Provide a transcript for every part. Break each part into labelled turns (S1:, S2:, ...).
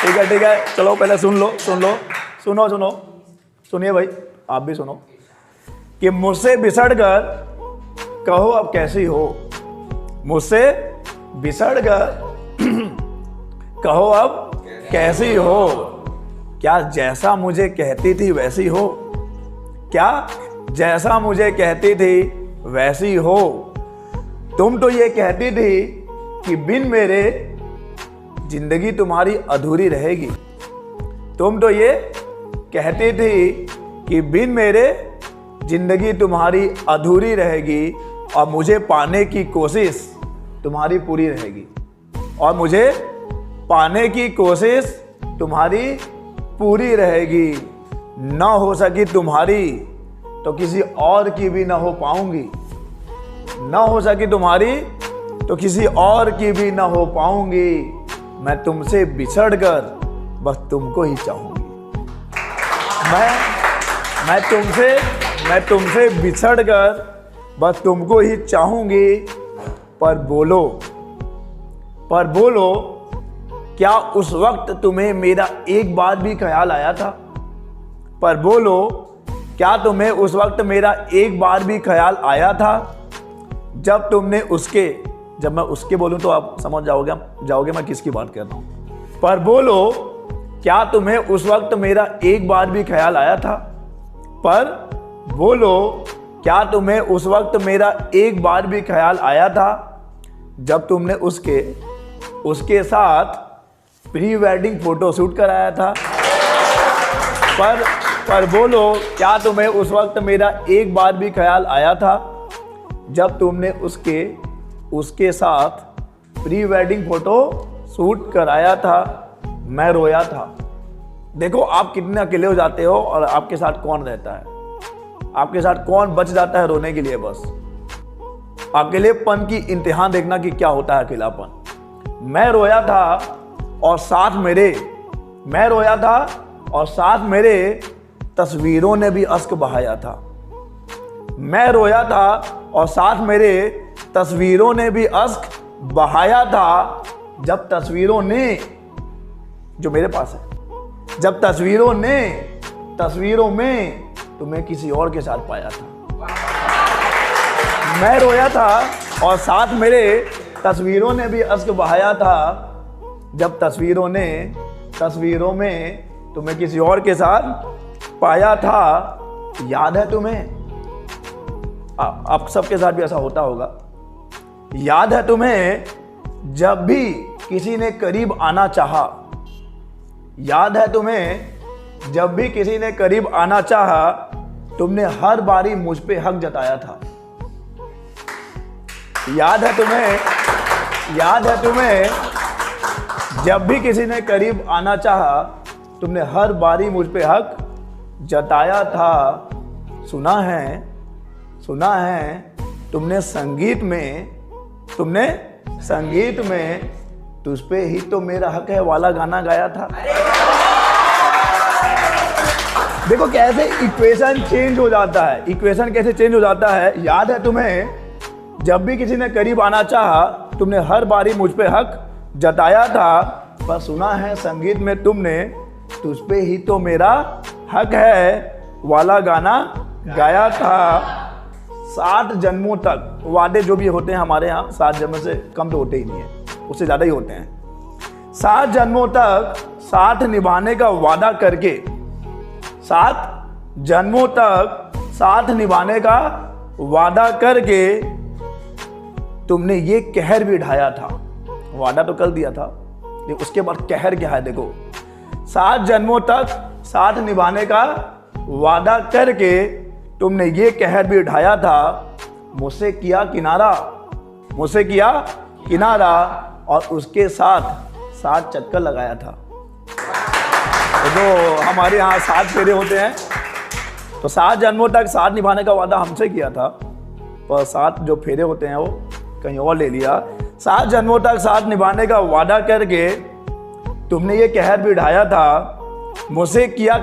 S1: ठीक है, चलो पहले सुनो, सुनिए भाई, आप भी सुनो कि मुझसे बिछड़कर कहो अब कैसी हो, मुझसे बिछड़कर कहो अब कैसी हो, क्या जैसा मुझे कहती थी वैसी हो, क्या जैसा मुझे कहती थी वैसी हो। तुम तो ये कहती थी कि बिन मेरे जिंदगी तुम्हारी अधूरी रहेगी। तुम तो ये कहती थी कि बिन मेरे जिंदगी तुम्हारी अधूरी रहेगी और मुझे पाने की कोशिश तुम्हारी पूरी रहेगी, और मुझे पाने की कोशिश तुम्हारी पूरी रहेगी। न हो सकी तुम्हारी तो किसी और की भी ना हो पाऊंगी, न हो सकी तुम्हारी तो किसी और की भी ना हो पाऊंगी। मैं तुमसे बिछड़कर बस तुमको ही चाहूंगी। मैं तुमसे बिछड़कर बस तुमको ही चाहूंगी। पर बोलो क्या उस वक्त तुम्हें मेरा एक बार भी ख्याल आया था? पर बोलो क्या तुम्हें उस वक्त मेरा एक बार भी ख्याल आया था? जब तुमने उसके, जब मैं उसके बोलूं तो आप समझ जाओगे मैं किसकी बात कर रहा हूं। पर बोलो क्या तुम्हें उस वक्त मेरा एक बार भी ख्याल आया था? पर बोलो क्या तुम्हें उस वक्त मेरा एक बार भी ख्याल आया था? जब तुमने उसके साथ प्री वेडिंग फोटो शूट कराया था। पर बोलो क्या तुम्हें उस वक्त मेरा एक बार भी ख्याल आया था? जब तुमने उसके साथ प्री वेडिंग फोटो शूट कराया था। मैं रोया था। देखो आप कितने अकेले हो जाते हो और आपके साथ कौन रहता है, आपके साथ कौन बच जाता है रोने के लिए। बस अकेलेपन की इम्तिहान देखना कि क्या होता है अकेलापन। मैं रोया था और साथ मेरे तस्वीरों ने भी अश्क बहाया था। मैं रोया था और साथ मेरे तस्वीरों ने भी अश्क बहाया था। जब तस्वीरों ने, जो मेरे पास है, जब तस्वीरों में तुम्हें किसी और के साथ पाया था। मैं रोया था और साथ मेरे तस्वीरों ने भी अश्क बहाया था। जब तस्वीरों में तुम्हें किसी और के साथ पाया था। याद है तुम्हें? आप सबके साथ भी ऐसा होता होगा। याद है तुम्हें जब भी किसी ने करीब आना चाहा? याद है तुम्हें जब भी किसी ने करीब आना चाहा, तुमने हर बारी मुझ पे हक जताया था। याद है तुम्हें जब भी किसी ने करीब आना चाहा, तुमने हर बारी मुझ पे हक जताया था। सुना है तुमने संगीत में तुझ पे ही तो मेरा हक है वाला गाना गाया था। देखो कैसे इक्वेशन चेंज हो जाता है, इक्वेशन कैसे चेंज हो जाता है। याद है तुम्हें जब भी किसी ने करीब आना चाहा, तुमने हर बारी मुझ पे हक जताया था। पर सुना है संगीत में तुमने तुझ पे ही तो मेरा हक है वाला गाना गाया था। 60 जन्मों तक वादे जो भी होते हैं हमारे यहाँ, 7 जन्मों से कम तो होते ही नहीं है, उससे ज़्यादा ही होते हैं। 7 जन्मों तक साथ निभाने का वादा करके, 7 जन्मों तक साथ निभाने का वादा करके तुमने ये कहर भी ढाया था। वादा तो कर दिया था, लेकिन उसके बाद कहर क्या है देखो। 7 जन्मों तक साथ निभाने का वादा करके तुमने ये कहर भी ढाया था। मुझसे किया किनारा और उसके साथ 7 चक्कर लगाया था। तो जो हमारे यहाँ 7 फेरे होते हैं, तो 7 जन्मों तक साथ निभाने का वादा हमसे किया था, पर 7 जो फेरे होते हैं वो कहीं और ले लिया। 7 जन्मों तक साथ निभाने का वादा करके तुमने ये कहर भी ढाया था। मुझसे किया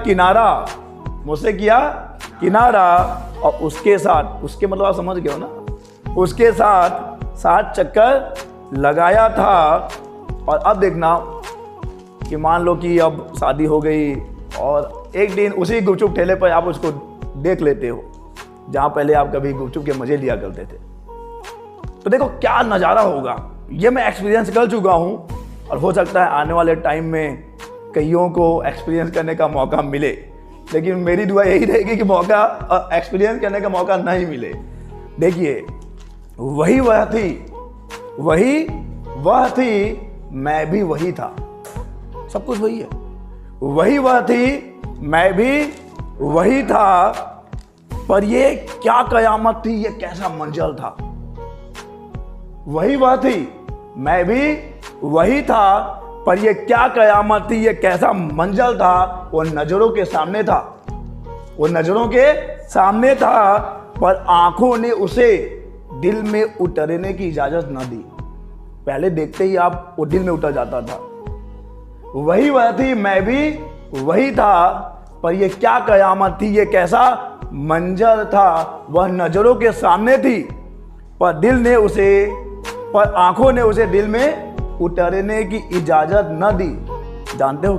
S1: किनारा और उसके साथ, उसके मतलब आप समझ गए हो ना, उसके साथ 7 चक्कर लगाया था। और अब देखना कि मान लो कि अब शादी हो गई और एक दिन उसी गुपचुप ठेले पर आप उसको देख लेते हो जहाँ पहले आप कभी गुपचुप के मजे लिया करते थे। तो देखो क्या नज़ारा होगा। ये मैं एक्सपीरियंस कर चुका हूँ और हो सकता है आने वाले टाइम में कईयों को एक्सपीरियंस करने का मौका मिले, लेकिन मेरी दुआ यही रहेगी कि मौका एक्सपीरियंस करने का मौका नहीं मिले। देखिए वही वह थी, मैं भी वही था, सब कुछ वही है। वही वह थी, मैं भी वही था, पर ये क्या कयामत थी, ये कैसा मंजर था। वही वह थी, मैं भी वही था, पर ये क्या कयामत थी, ये कैसा मंजर था। वो नजरों के सामने था, वो नजरों के सामने था, पर आंखों ने उसे दिल में उतरने की इजाजत ना दी। पहले देखते ही आप वो दिल में उतर जाता था। वही वह थी, मैं भी वही था, पर ये क्या कयामत थी, ये कैसा मंजर था। वह नजरों के सामने थी, पर आंखों ने उसे दिल में उतरने की इजाजत न दी। जानते हो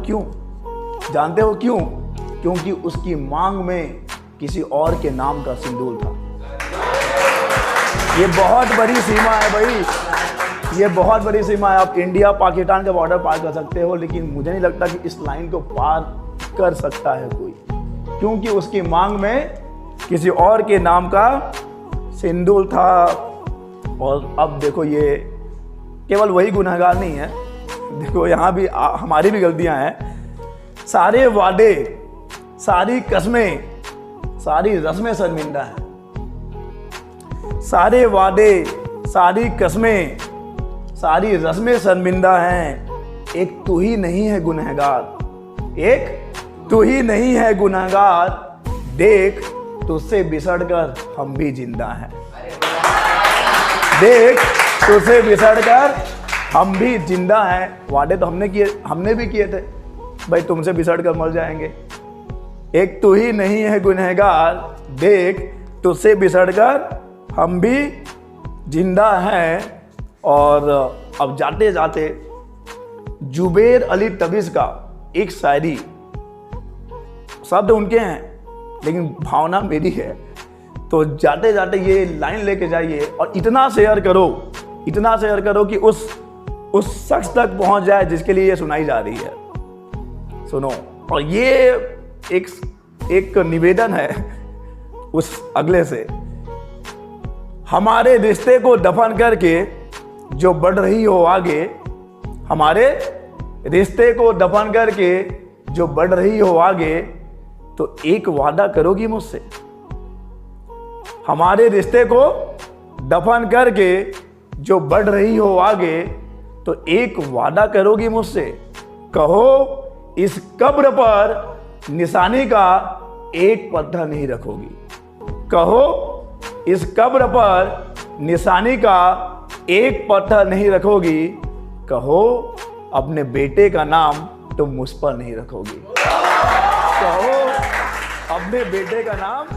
S1: क्यों? क्योंकि उसकी मांग में किसी और के नाम का सिंदूर था। ये बहुत बड़ी सीमा है भाई, ये बहुत बड़ी सीमा है। आप इंडिया पाकिस्तान का बॉर्डर पार कर सकते हो, लेकिन मुझे नहीं लगता कि इस लाइन को पार कर सकता है कोई, क्योंकि उसकी मांग में किसी और के नाम का सिंदूर था। और अब देखो, ये केवल वही गुनहगार नहीं है, देखो यहाँ भी हमारी भी गलतियां हैं। सारे वादे, सारी कस्में, सारी रस्में शर्मिंदा हैं। सारे वादे, सारी कस्में, सारी रस्में शर्मिंदा हैं। एक तू ही नहीं है गुनहगार, एक तू ही नहीं है गुनहगार, देख तुझसे बिछड़कर हम भी जिंदा हैं। देख तुझसे बिछड़कर हम भी जिंदा हैं। वादे तो हमने भी किए थे भाई, तुमसे बिछड़कर मर जाएंगे। एक तू ही नहीं है गुनहगार, देख तुझसे बिछड़कर हम भी जिंदा हैं। और अब जाते जाते जुबैर अली तबीज़ का एक शायरी, शब्द उनके हैं लेकिन भावना मेरी है, तो जाते जाते ये लाइन लेके जाइए और इतना शेयर करो कि उस शख्स तक पहुंच जाए जिसके लिए ये सुनाई जा रही है। सुनो, और ये एक निवेदन है उस अगले से। हमारे रिश्ते को दफन करके जो बढ़ रही हो आगे, हमारे रिश्ते को दफन करके जो बढ़ रही हो आगे, तो एक वादा करोगी मुझसे? हमारे रिश्ते को दफन करके जो बढ़ रही हो आगे, तो एक वादा करोगी मुझसे? कहो इस कब्र पर निशानी का एक पत्थर नहीं रखोगी। कहो इस कब्र पर निशानी का एक पत्थर नहीं रखोगी। कहो अपने बेटे का नाम तुम मुझ पर नहीं रखोगी। कहो अपने बेटे का नाम